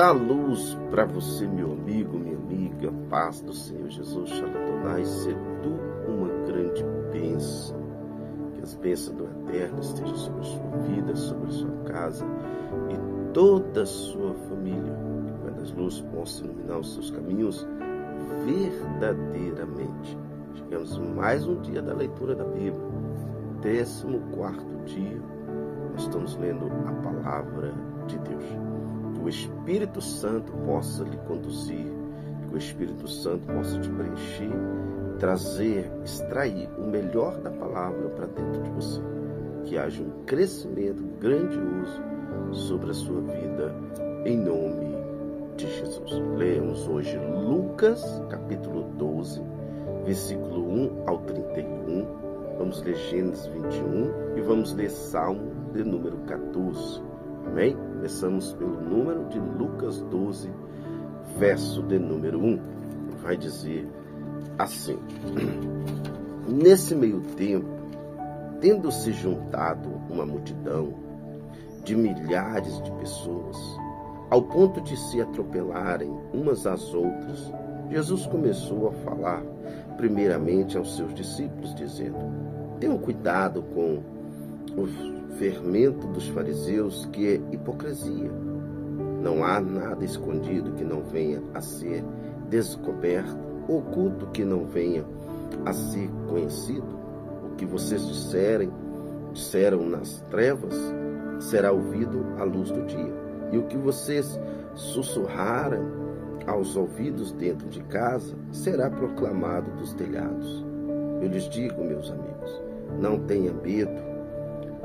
Da luz para você, meu amigo, minha amiga, paz do Senhor Jesus, Shalom, ser tu uma grande bênção. Que as bênçãos do Eterno estejam sobre a sua vida, sobre a sua casa e toda a sua família. Que quando as luzes possam iluminar os seus caminhos verdadeiramente. Chegamos mais um dia da leitura da Bíblia, 14º dia. Nós estamos lendo a palavra de Deus. Que o Espírito Santo possa lhe conduzir, que o Espírito Santo possa te preencher, trazer, extrair o melhor da palavra para dentro de você. Que haja um crescimento grandioso sobre a sua vida, em nome de Jesus. Leamos hoje Lucas, capítulo 12, versículo 1 ao 31. Vamos ler Gênesis 21 e vamos ler Salmo de número 14. Amém? Começamos pelo número de Lucas 12, verso de número 1. Vai dizer assim: Nesse meio tempo, tendo se juntado uma multidão de milhares de pessoas, ao ponto de se atropelarem umas às outras, Jesus começou a falar primeiramente aos seus discípulos, dizendo: Tenham cuidado com o fermento dos fariseus, que é hipocrisia. Não há nada escondido que não venha a ser descoberto, oculto que não venha a ser conhecido. O que vocês disseram nas trevas, será ouvido à luz do dia. E o que vocês sussurraram aos ouvidos dentro de casa, será proclamado dos telhados. Eu lhes digo, meus amigos, não tenha medo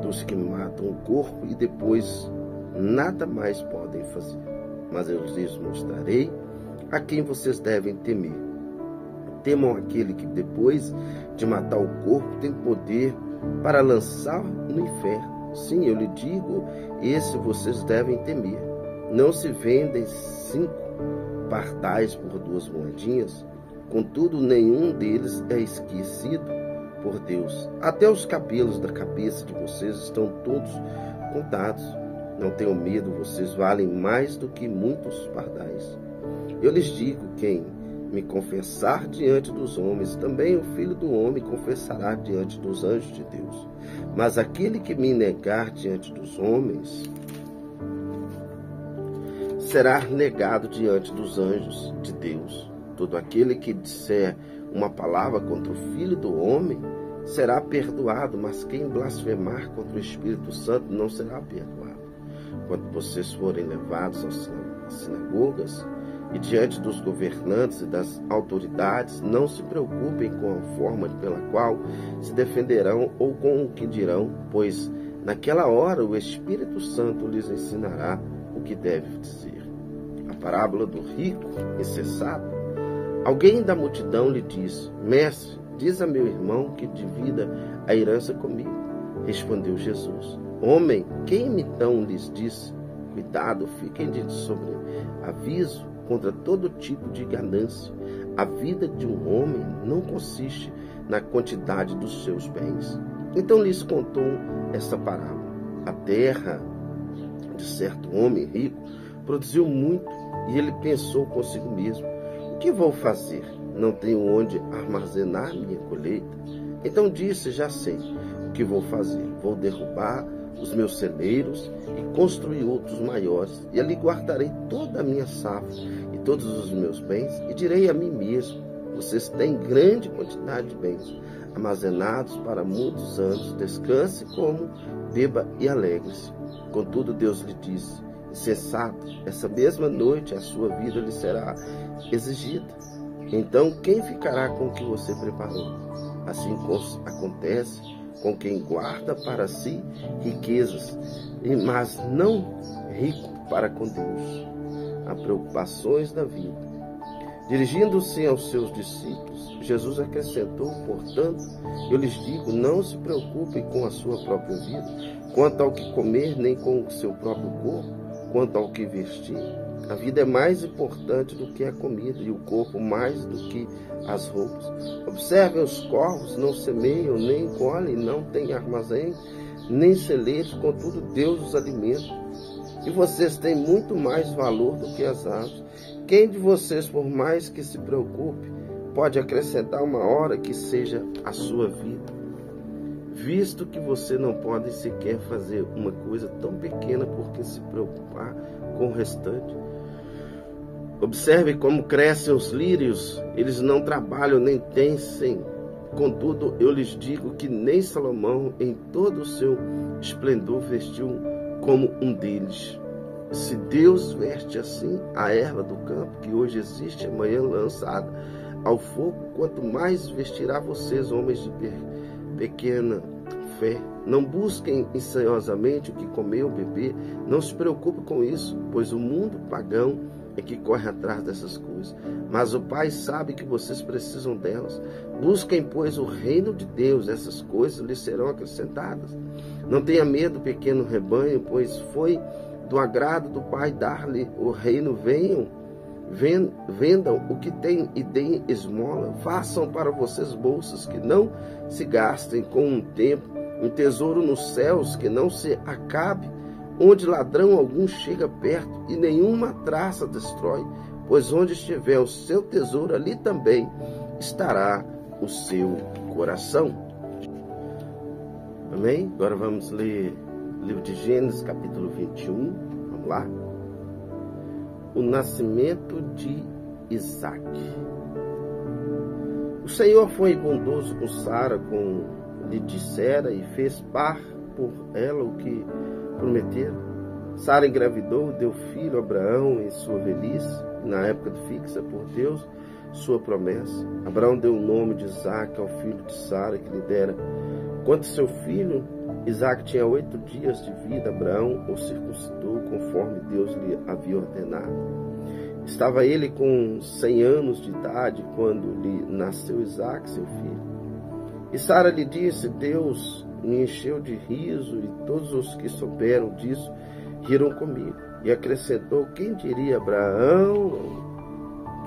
dos que matam o corpo e depois nada mais podem fazer. Mas eu lhes mostrarei a quem vocês devem temer. Temam aquele que depois de matar o corpo tem poder para lançar no inferno. Sim, eu lhe digo, esse vocês devem temer. Não se vendem 5 pardais por 2 moedinhas, contudo nenhum deles é esquecido por Deus. Até os cabelos da cabeça de vocês estão todos contados. Não tenham medo, vocês valem mais do que muitos pardais. Eu lhes digo, quem me confessar diante dos homens, também o Filho do Homem confessará diante dos anjos de Deus. Mas aquele que me negar diante dos homens será negado diante dos anjos de Deus. Todo aquele que disser uma palavra contra o Filho do Homem será perdoado, mas quem blasfemar contra o Espírito Santo não será perdoado. Quando vocês forem levados às sinagogas e diante dos governantes e das autoridades, não se preocupem com a forma pela qual se defenderão ou com o que dirão, pois naquela hora o Espírito Santo lhes ensinará o que deve dizer. A parábola do rico insensato. Alguém da multidão lhe disse: Mestre, diz a meu irmão que divida a herança comigo. Respondeu Jesus: Homem, quem então lhes disse? Cuidado, fiquem de sobreaviso contra todo tipo de ganância. A vida de um homem não consiste na quantidade dos seus bens. Então lhes contou essa parábola. A terra de certo homem rico produziu muito, e ele pensou consigo mesmo: O que vou fazer? Não tenho onde armazenar minha colheita. Então disse: Já sei o que vou fazer. Vou derrubar os meus celeiros e construir outros maiores, e ali guardarei toda a minha safra e todos os meus bens, e direi a mim mesmo: Vocês têm grande quantidade de bens armazenados para muitos anos. Descanse, como, beba e alegre-se. Contudo, Deus lhe disse: Insensato, essa mesma noite a sua vida lhe será exigida. Então, quem ficará com o que você preparou? Assim acontece com quem guarda para si riquezas, mas não rico para com Deus. Há preocupações da vida. Dirigindo-se aos seus discípulos, Jesus acrescentou: Portanto, eu lhes digo, não se preocupem com a sua própria vida, quanto ao que comer, nem com o seu próprio corpo, quanto ao que vestir. A vida é mais importante do que a comida, e o corpo mais do que as roupas. Observem os corvos, não semeiam, nem colhem, não têm armazém, nem celeiros, contudo Deus os alimenta. e vocês têm muito mais valor do que as aves. Quem de vocês, por mais que se preocupe, pode acrescentar uma hora que seja a sua vida? Visto que você não pode sequer fazer uma coisa tão pequena, por que se preocupar com o restante? Observe como crescem os lírios, eles não trabalham nem tecem. Contudo, eu lhes digo que nem Salomão, em todo o seu esplendor, vestiu como um deles. Se Deus veste assim a erva do campo, que hoje existe, amanhã lançada ao fogo, quanto mais vestirá vocês, homens de pequena fé. Não busquem ansiosamente o que comer ou beber, não se preocupe com isso, pois o mundo pagão é que corre atrás dessas coisas. Mas o Pai sabe que vocês precisam delas. Busquem, pois, o reino de Deus, essas coisas lhes serão acrescentadas. Não tenha medo, pequeno rebanho, pois foi do agrado do Pai dar-lhe o reino. Vendam o que têm e deem esmola. Façam para vocês bolsas que não se gastem com um tempo, um tesouro nos céus que não se acabe, onde ladrão algum chega perto e nenhuma traça destrói, pois onde estiver o seu tesouro, ali também estará o seu coração. Amém? Agora vamos ler o livro de Gênesis, capítulo 21. Vamos lá. O nascimento de Isaac. O Senhor foi bondoso com Sara, como lhe dissera, e fez par por ela o que prometera. Sara engravidou, deu filho a Abraão em sua velhice, na época fixa por Deus sua promessa. Abraão deu o nome de Isaac ao filho de Sara que lhe dera. Quanto seu filho, Isaac tinha 8 dias de vida, Abraão o circuncidou conforme Deus lhe havia ordenado. Estava ele com 100 anos de idade quando lhe nasceu Isaac, seu filho. E Sara lhe disse: Deus me encheu de riso, e todos os que souberam disso riram comigo. E acrescentou: quem diria Abraão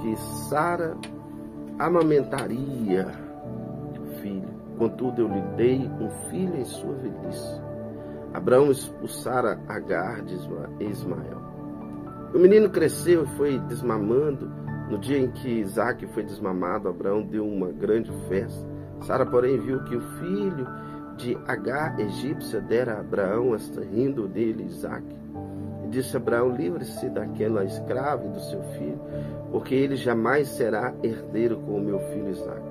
que Sara amamentaria filho? Contudo, eu lhe dei um filho em sua velhice. Abraão expulsara Agar de Ismael. O menino cresceu e foi desmamando. No dia em que Isaac foi desmamado, Abraão deu uma grande festa. Sara, porém, viu que o filho de Agar, egípcia, dera a Abraão, rindo dele, Isaac. E disse a Abraão: livre-se daquela escrava e do seu filho, porque ele jamais será herdeiro com o meu filho Isaac.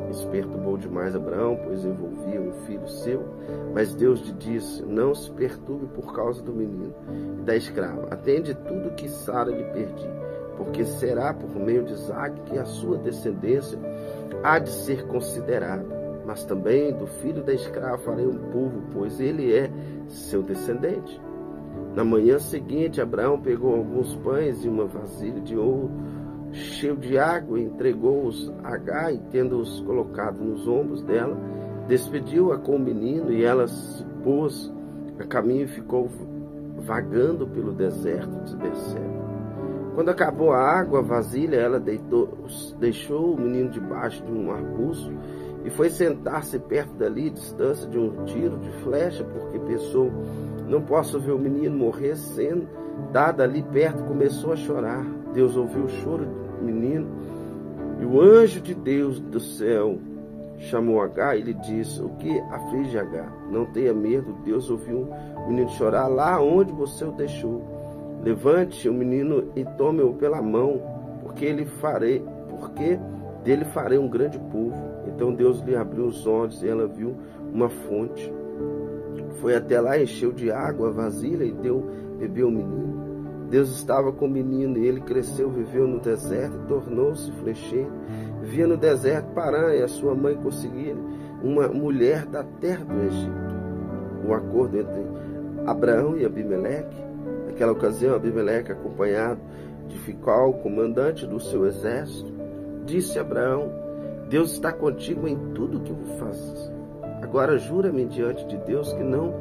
Isso perturbou demais Abraão, pois envolvia um filho seu. Mas Deus lhe disse: não se perturbe por causa do menino e da escrava. Atende tudo que Sara lhe pedir, porque será por meio de Isaac que a sua descendência há de ser considerada. Mas também do filho da escrava farei um povo, pois ele é seu descendente. Na manhã seguinte, Abraão pegou alguns pães e uma vasilha de ouro cheio de água, entregou-os a Agar, e tendo-os colocado nos ombros dela, despediu-a com o menino, e ela se pôs a caminho e ficou vagando pelo deserto de Berseba. Quando acabou a água, a vasilha, ela deixou o menino debaixo de um arbusto e foi sentar-se perto dali, distância de um tiro de flecha, porque pensou: não posso ver o menino morrer. Sendo dada ali perto, começou a chorar. Deus ouviu o choro do menino, e o anjo de Deus do céu chamou Agar e lhe disse: o que aflige Agar? Não tenha medo. Deus ouviu o menino chorar lá onde você o deixou. Levante o menino e tome-o pela mão, porque dele farei um grande povo. Então Deus lhe abriu os olhos e ela viu uma fonte. Foi até lá, encheu de água a vasilha e bebeu o menino. Deus estava com o menino, e ele cresceu, viveu no deserto e tornou-se flecheiro. Vivia no deserto Parã, e a sua mãe conseguia uma mulher da terra do Egito. O acordo entre Abraão e Abimeleque. Naquela ocasião, Abimeleque, acompanhado de Fical, comandante do seu exército, disse a Abraão: Deus está contigo em tudo que fazes. Agora jura-me diante de Deus que não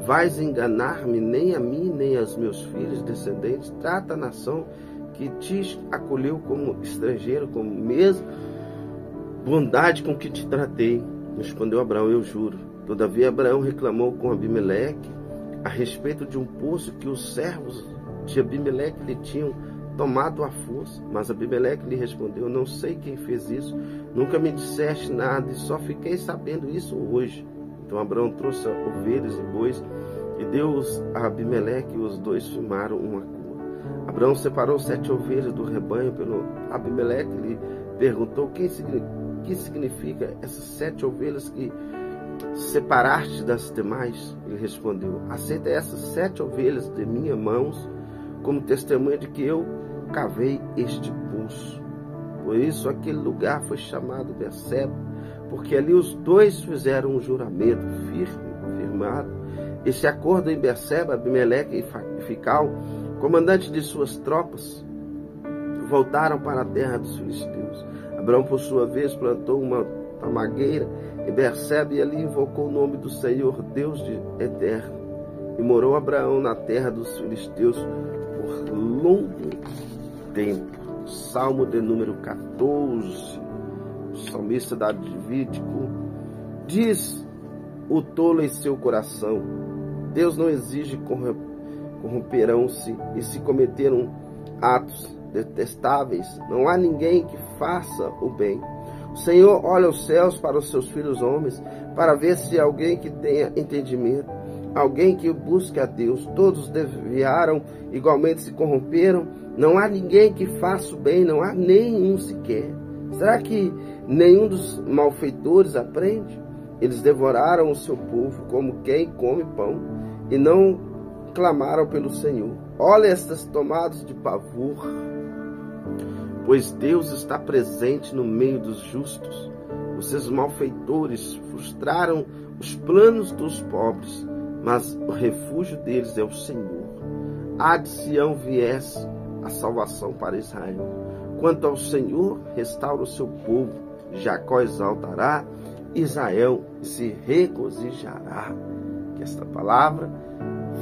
vais enganar-me, nem a mim, nem aos meus filhos descendentes. Trata a nação que te acolheu como estrangeiro, com a mesma bondade com que te tratei. Respondeu Abraão: eu juro. Todavia Abraão reclamou com Abimeleque a respeito de um poço que os servos de Abimeleque lhe tinham tomado à força. Mas Abimeleque lhe respondeu: não sei quem fez isso, nunca me disseste nada e só fiquei sabendo isso hoje. Então Abraão trouxe ovelhas e bois e deu-os a Abimeleque, e os dois firmaram uma cua. Abraão separou 7 ovelhas do rebanho. Pelo Abimeleque lhe perguntou: que significa essas 7 ovelhas que separaste das demais? Ele respondeu: aceita essas 7 ovelhas de minhas mãos como testemunha de que eu cavei este poço. Por isso aquele lugar foi chamado Berseba, porque ali os dois fizeram um juramento firmado. Esse acordo em Berseba, Abimeleque e Fical, comandante de suas tropas, voltaram para a terra dos filisteus. Abraão, por sua vez, plantou uma tamagueira em Berseba e ali invocou o nome do Senhor, Deus eterno. E morou Abraão na terra dos filisteus por longo tempo. Salmo de número 14. O salmista davídico diz: o tolo em seu coração, Deus não exige, corromperão-se, e se cometeram atos detestáveis, não há ninguém que faça o bem. O Senhor olha os céus para os seus filhos homens, para ver se há alguém que tenha entendimento, alguém que busque a Deus. Todos desviaram, igualmente se corromperam, não há ninguém que faça o bem, não há nenhum sequer. Será que nenhum dos malfeitores aprende? Eles devoraram o seu povo como quem come pão, e não clamaram pelo Senhor. Olha estas tomadas de pavor, pois Deus está presente no meio dos justos. Os seus malfeitores frustraram os planos dos pobres, mas o refúgio deles é o Senhor. Há de Sião viesse a salvação para Israel. Quanto ao Senhor, restaura o seu povo. Jacó exaltará, Israel se regozijará. Que esta palavra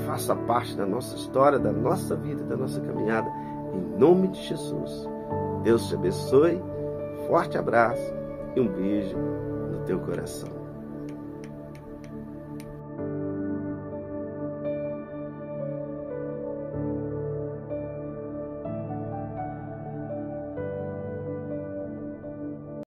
faça parte da nossa história, da nossa vida, da nossa caminhada, em nome de Jesus. Deus te abençoe, forte abraço e um beijo no teu coração.